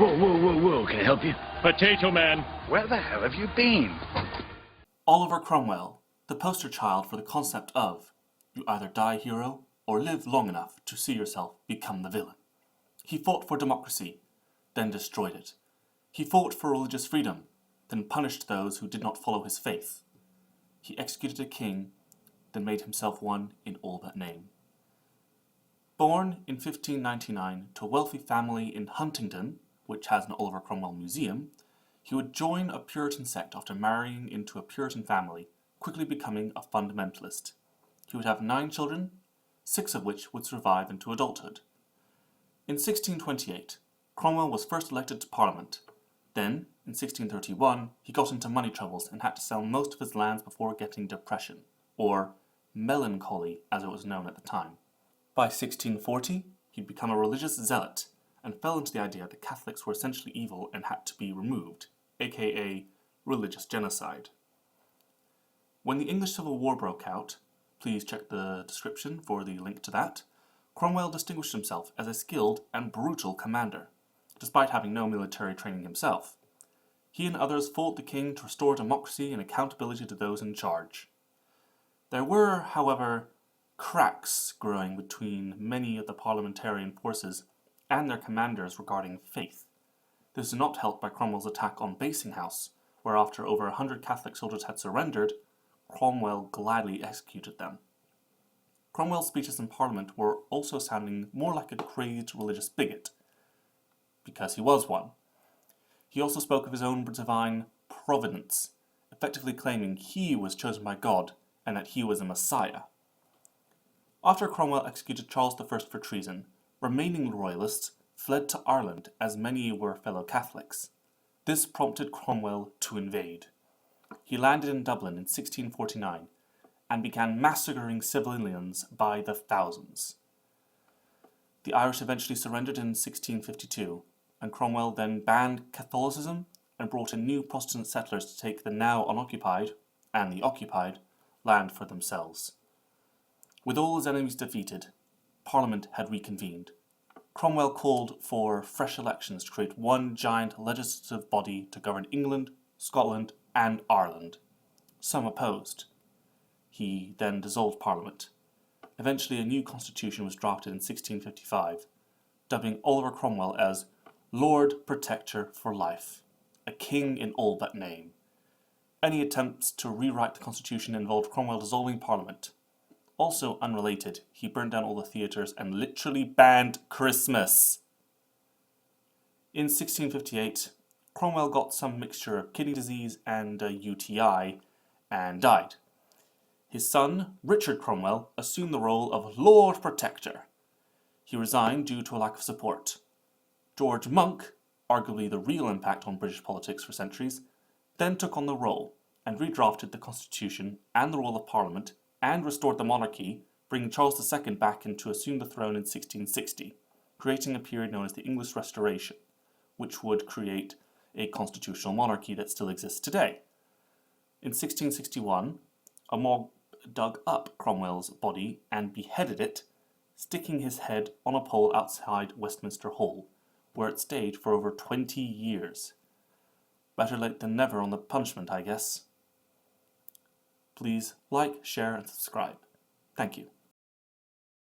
Whoa, can I help you? Potato Man. Where the hell have you been? Oliver Cromwell, the poster child for the concept of you either die hero or live long enough to see yourself become the villain. He fought for democracy, then destroyed it. He fought for religious freedom, then punished those who did not follow his faith. He executed a king, then made himself one in all but name. Born in 1599 to a wealthy family in Huntingdon, which has an Oliver Cromwell museum, he would join a Puritan sect after marrying into a Puritan family, quickly becoming a fundamentalist. He would have 9 children, 6 of which would survive into adulthood. In 1628, Cromwell was first elected to Parliament. Then, in 1631, he got into money troubles and had to sell most of his lands before getting depression, or melancholy as it was known at the time. By 1640, he'd become a religious zealot and fell into the idea that Catholics were essentially evil and had to be removed, aka religious genocide. When the English Civil War broke out, please check the description for the link to that, Cromwell distinguished himself as a skilled and brutal commander, despite having no military training himself. He and others fought the king to restore democracy and accountability to those in charge. There were, however, cracks growing between many of the parliamentarian forces and their commanders regarding faith. This was not helped by Cromwell's attack on Basing House, where after over 100 Catholic soldiers had surrendered, Cromwell gladly executed them. Cromwell's speeches in Parliament were also sounding more like a crazed religious bigot, because he was one. He also spoke of his own divine providence, effectively claiming he was chosen by God and that he was a Messiah. After Cromwell executed Charles I for treason, remaining royalists fled to Ireland as many were fellow Catholics. This prompted Cromwell to invade. He landed in Dublin in 1649 and began massacring civilians by the thousands. The Irish eventually surrendered in 1652, and Cromwell then banned Catholicism and brought in new Protestant settlers to take the now unoccupied, and the occupied, land for themselves. With all his enemies defeated, Parliament had reconvened. Cromwell called for fresh elections to create one giant legislative body to govern England, Scotland, and Ireland. Some opposed. He then dissolved Parliament. Eventually a new constitution was drafted in 1655, dubbing Oliver Cromwell as Lord Protector for life, a king in all but name. Any attempts to rewrite the constitution involved Cromwell dissolving Parliament. Also unrelated, he burned down all the theatres and literally banned Christmas. In 1658, Cromwell got some mixture of kidney disease and a UTI and died. His son, Richard Cromwell, assumed the role of Lord Protector. He resigned due to a lack of support. George Monk, arguably the real impact on British politics for centuries, then took on the role and redrafted the constitution and the role of Parliament and restored the monarchy, bringing Charles II back in to assume the throne in 1660, creating a period known as the English Restoration, which would create a constitutional monarchy that still exists today. In 1661, a mob dug up Cromwell's body and beheaded it, sticking his head on a pole outside Westminster Hall, where it stayed for over 20 years. Better late than never on the punishment, I guess. Please like, share, and subscribe. Thank you.